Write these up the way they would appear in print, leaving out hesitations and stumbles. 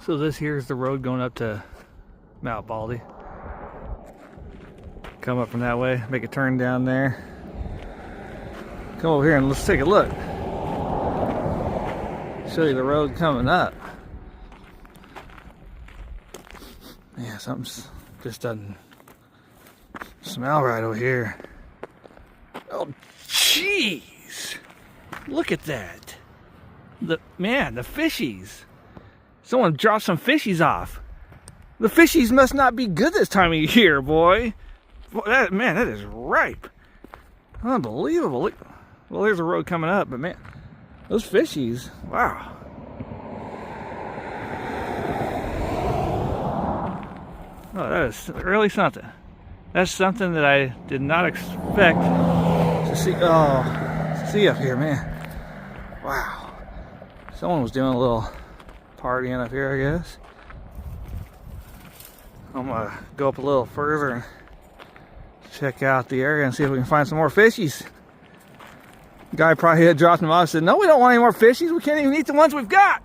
So this here is the road going up to Mount Baldy. Come up from that way, make a turn down there. Come over here and let's take a look. Show you the road coming up. Yeah, something's just doesn't smell right over here. Oh, jeez! Look at that. The fishies. Someone dropped some fishies off. The fishies must not be good this time of year, boy. That is ripe. Unbelievable. Look. Well, there's a road coming up, but man, those fishies, wow. Oh, that is really something. That's something that I did not expect to see. Oh, see up here, man. Wow. Someone was doing a little partying up here, I guess. I'm gonna go up a little further and check out the area and see if we can find some more fishies. Guy probably had dropped them off and said, no, we don't want any more fishies. We can't even eat the ones we've got.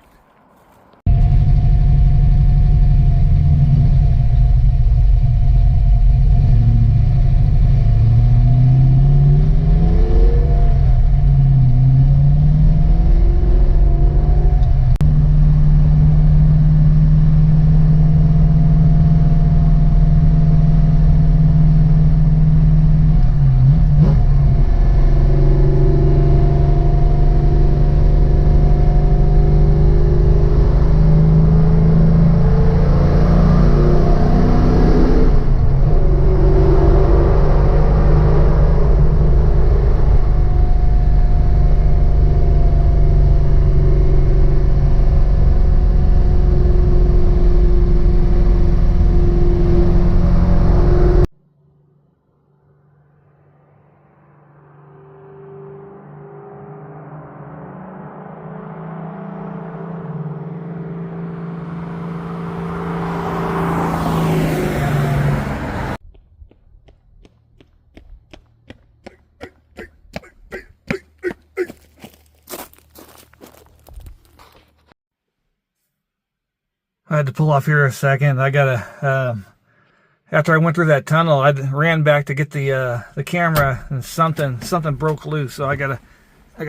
I had to pull off here a second. I gotta, after I went through that tunnel, I ran back to get the camera, and something broke loose. So I gotta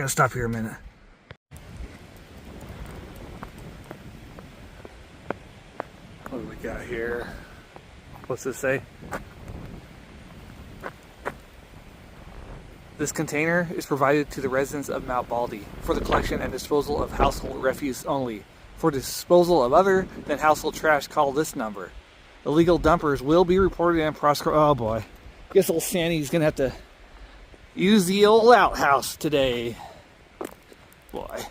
stop here a minute. What do we got here? What's this say? This container is provided to the residents of Mount Baldy for the collection and disposal of household refuse only. For disposal of other than household trash, call this number. Illegal dumpers will be reported and prosecuted. Oh boy. Guess old Sandy's gonna have to use the old outhouse today. Boy.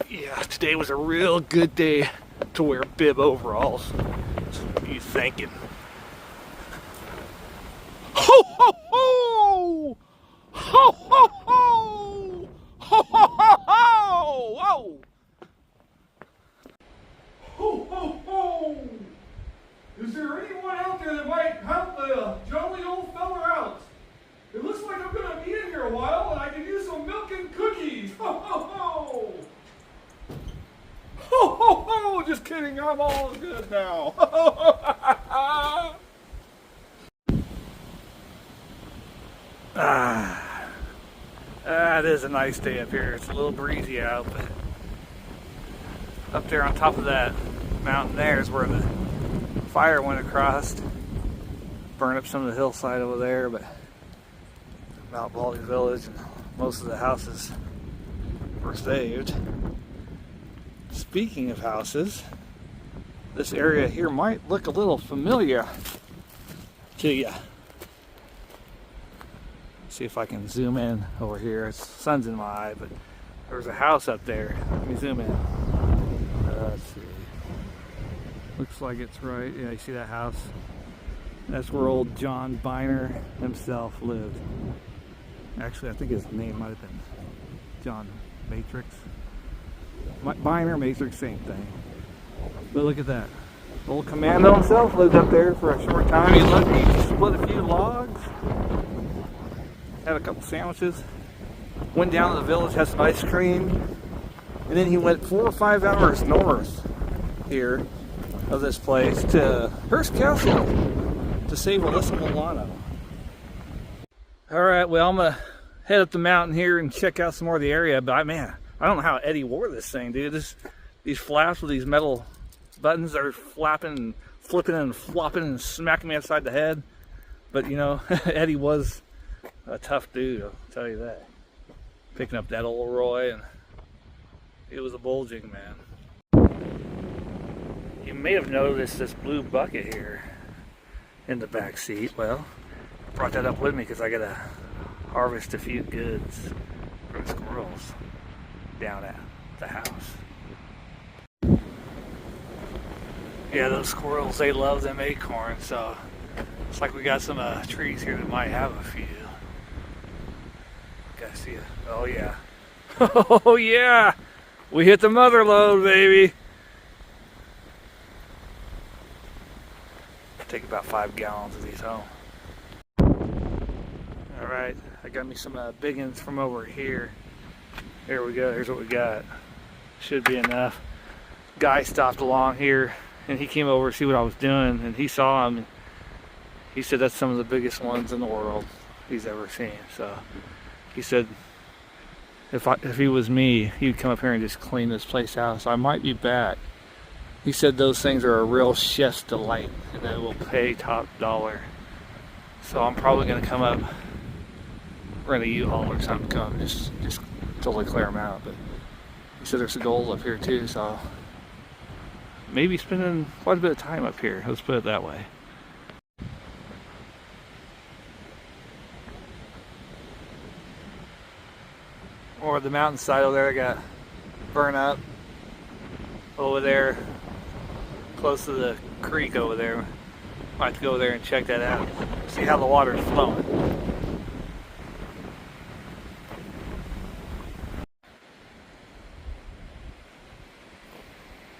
Yeah, today was a real good day to wear bib overalls. What are you thinking? Ho ho ho! Ho ho ho! Ho ho ho ho! Whoa! Ho ho ho! Is there anyone out there that might help the jolly old fella out? It looks like I'm gonna be in here a while and I can use some milk and cookies! Ho ho ho! Ho ho ho! Just kidding, I'm all good now. It is a nice day up here. It's a little breezy out, but up there on top of that mountain there is where the fire went across, burned up some of the hillside over there. But Mount Baldy Village and most of the houses were saved. Speaking of houses, this area here might look a little familiar to you. See if I can zoom in over here. It's sun's in my eye, but there's a house up there. Let me zoom in. Let's see. Looks like it's right. Yeah, you see that house? That's where old John Biner himself lived. Actually, I think his name might have been John Matrix. Biner, Matrix, same thing. But look at that. Old Commando himself lived up there for a short time. He split a few logs. had a couple sandwiches, went down to the village, had some ice cream, and then he went 4 or 5 hours north here of this place to Hearst Castle to save Alyssa Milano. Alright, well, I'm gonna head up the mountain here and check out some more of the area, but man, I don't know how Eddie wore this thing, dude. These flaps with these metal buttons are flapping and flipping and flopping and smacking me upside the head. But you know, Eddie was a tough dude, I'll tell you that. Picking up that old Roy, and it was a bulging, man. You may have noticed this blue bucket here in the back seat. Well, brought that up with me because I gotta harvest a few goods from squirrels down at the house. Yeah, those squirrels, they love them acorns, so it's like we got some trees here that might have a few. Gotta see it. Oh yeah. Oh yeah! We hit the mother lode, baby! Take about 5 gallons of these home. Alright, I got me some big ones from over here. There we go, here's what we got. Should be enough. Guy stopped along here and he came over to see what I was doing, and he saw them. He said that's some of the biggest ones in the world he's ever seen. So he said if he was me, he'd come up here and just clean this place out. So I might be back. He said those things are a real chef's delight and they will pay top dollar. So I'm probably going to come up, rent a U-Haul or something, come just totally clear them out. But he said there's a gold up here too, so maybe spending quite a bit of time up here. Let's put it that way. Or the mountainside over there got burned up. Over there, close to the creek over there. Might have to go over there and check that out. See how the water's flowing.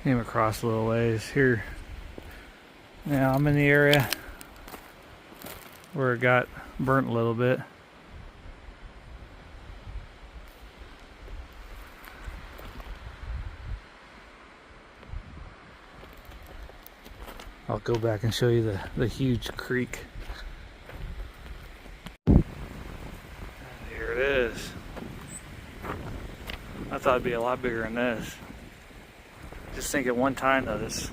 Came across a little ways here. Now I'm in the area where it got burnt a little bit. I'll go back and show you the huge creek. And here it is. I thought it'd be a lot bigger than this. Just think at one time though, this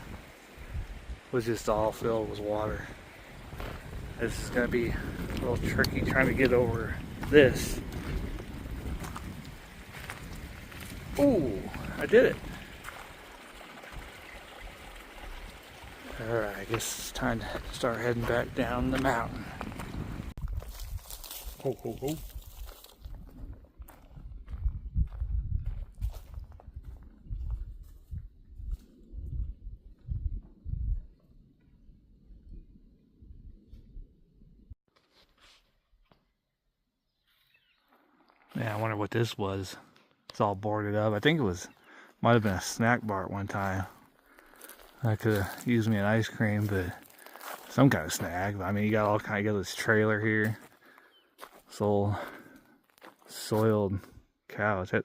was just all filled with water. This is gonna be a little tricky trying to get over this. Ooh, I did it. Alright, I guess it's time to start heading back down the mountain. Ho, ho, ho. Yeah, I wonder what this was. It's all boarded up. I think it might have been a snack bar at one time. I could have used me an ice cream, but some kind of snack. I mean, you got all kind of, you got this trailer here. This old soiled couch. It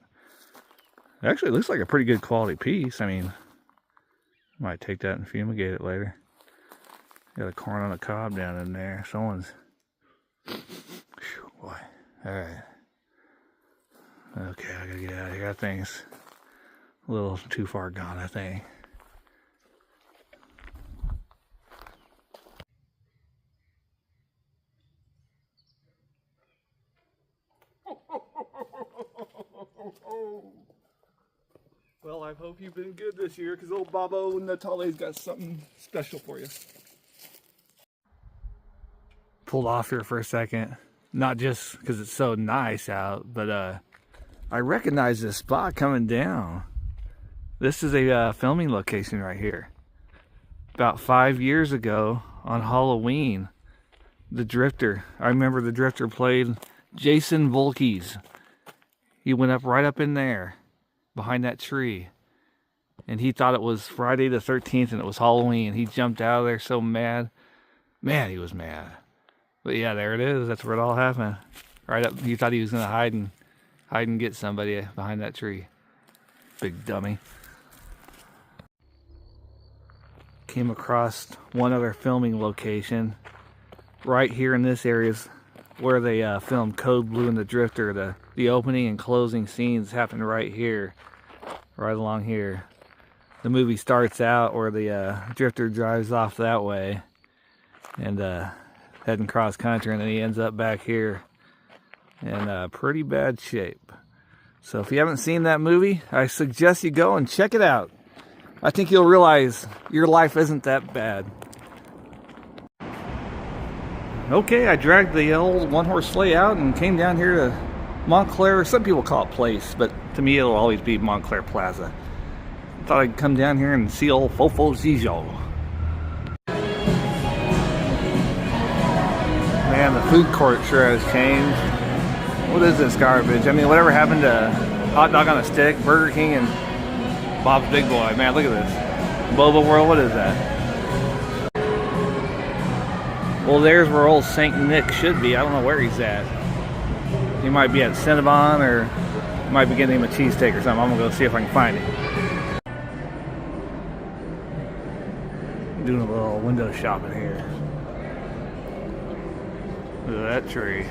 actually looks like a pretty good quality piece. I mean, might take that and fumigate it later. Got a corn on the cob down in there. Someone's. Whew, boy. Alright. Okay, I gotta get out of here. That thing's a little too far gone, I think. Well, I hope you've been good this year, because old Bobo Natale's got something special for you. Pulled off here for a second, not just because it's so nice out, but I recognize this spot coming down. This is a filming location right here. About 5 years ago on Halloween, the Drifter, I remember the Drifter played Jason Volkes. He went up right up in there behind that tree, and he thought it was Friday the 13th and it was Halloween. He jumped out of there so mad. Man, he was mad. But yeah, there it is. That's where it all happened. Right up, he thought he was gonna hide and get somebody behind that tree. Big dummy. Came across one other filming location. Right here in this area is where they filmed Code Blue and the Drifter. The opening and closing scenes happen right here, right along here. The movie starts out where the Drifter drives off that way and heading cross country, and then he ends up back here in pretty bad shape. So if you haven't seen that movie, I suggest you go and check it out. I think you'll realize your life isn't that bad. Okay, I dragged the old one-horse sleigh out and came down here to Montclair. Some people call it Place, but to me it'll always be Montclair Plaza. Thought I'd come down here and see old Fofo Zijo. Man, the food court sure has changed. What is this garbage? I mean, whatever happened to hot dog on a stick, Burger King, and Bob's Big Boy? Man, look at this. Boba World, what is that? Well, there's where old St. Nick should be. I don't know where he's at. He might be at Cinnabon, or might be getting him a cheesesteak or something. I'm gonna go see if I can find him. Doing a little window shopping here. Look at that tree.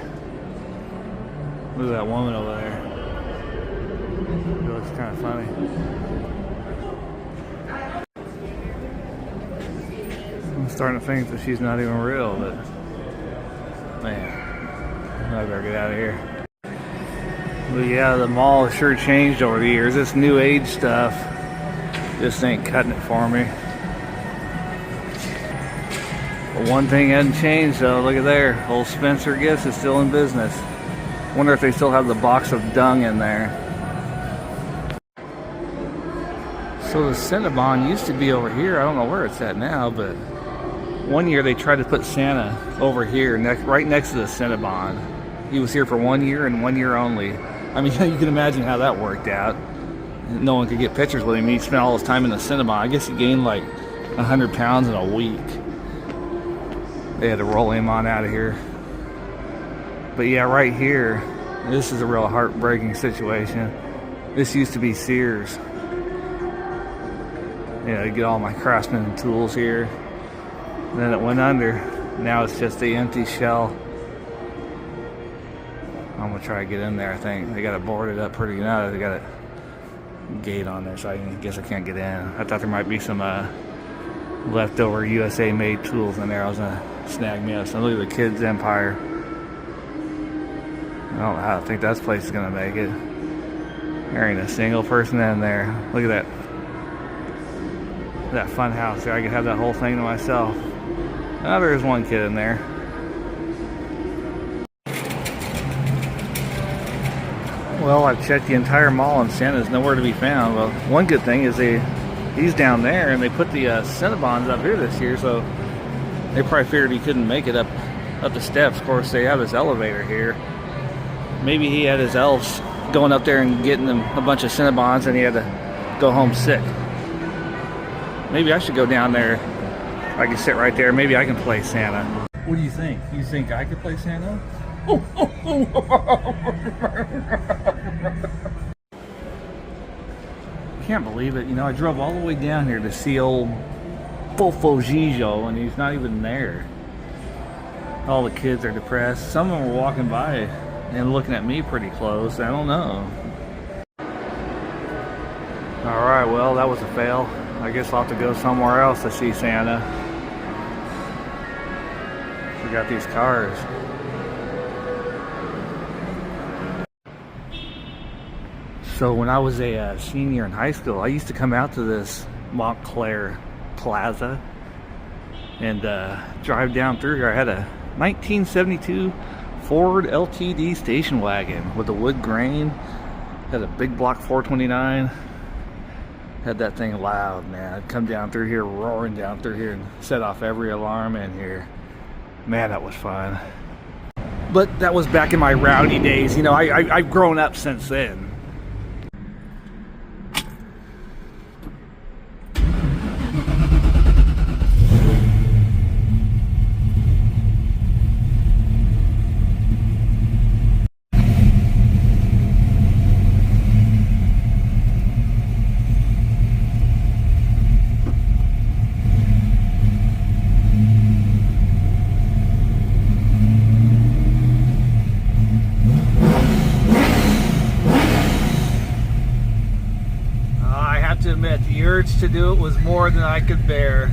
Look at that woman over there. It looks kind of funny. I'm starting to think that she's not even real, but man, I better get out of here. But yeah, the mall has sure changed over the years. This new age stuff just ain't cutting it for me. But one thing hadn't changed though. Look at there, old Spencer Gifts is still in business. Wonder if they still have the box of dung in there. So the Cinnabon used to be over here. I don't know where it's at now, but one year they tried to put Santa over here, right next to the Cinnabon. He was here for 1 year and 1 year only. I mean, you can imagine how that worked out. No one could get pictures with him. He spent all his time in the Cinnabon. I guess he gained like 100 pounds in a week. They had to roll him on out of here. But yeah, right here, this is a real heartbreaking situation. This used to be Sears. Yeah, I get all my Craftsman tools here. And then it went under. Now it's just the empty shell. I'm gonna try to get in there. I think they got it boarded up pretty good. They got a gate on there, so I guess I can't get in. I thought there might be some leftover USA made tools in there. I was gonna snag me up. So look at the Kids Empire. I don't know how I think that place is gonna make it. There ain't a single person in there. Look at that fun house there. I could have that whole thing to myself. Oh, there's one kid in there. Well, I've checked the entire mall and Santa's nowhere to be found. Well, one good thing is he's down there, and they put the Cinnabons up here this year, so they probably figured he couldn't make it up the steps. Of course, they have this elevator here. Maybe he had his elves going up there and getting them a bunch of Cinnabons, and he had to go home sick. Maybe I should go down there. I can sit right there. Maybe I can play Santa. What do you think? You think I could play Santa? Can't believe it. You know, I drove all the way down here to see old Fofo Zijo, and he's not even there. All the kids are depressed. Some of them were walking by and looking at me pretty close. I don't know. Alright, well, that was a fail. I guess I'll have to go somewhere else to see Santa. We got these cars. So when I was a senior in high school, I used to come out to this Montclair Plaza and drive down through here. I had a 1972 Ford LTD station wagon with a wood grain. Had a big block 429. Had that thing loud, man. I'd come down through here, roaring down through here, and set off every alarm in here. Man, that was fun. But that was back in my rowdy days. You know, I've grown up since then. much to do. It was more than I could bear.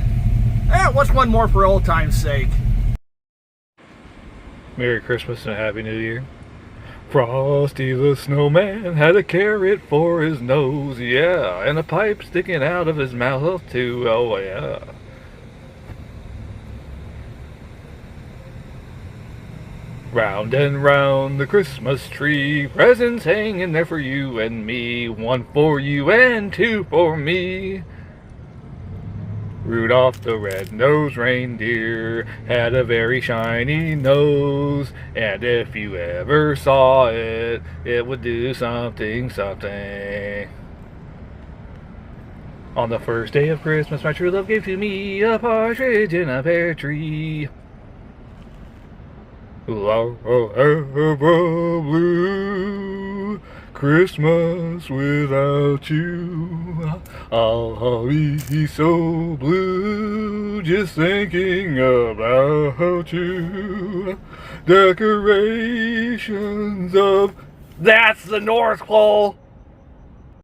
What's one more for old time's sake? Merry Christmas and a Happy New Year. Frosty the Snowman had a carrot for his nose, yeah, and a pipe sticking out of his mouth too, oh yeah. Round and round the Christmas tree, presents hanging there for you and me, one for you and two for me. Rudolph the red-nosed reindeer had a very shiny nose, and if you ever saw it, it would do something, something. On the first day of Christmas, my true love gave to me a partridge in a pear tree. I'll have a blue Christmas without you. I'll be so blue just thinking about you. Decorations of... That's the North Pole!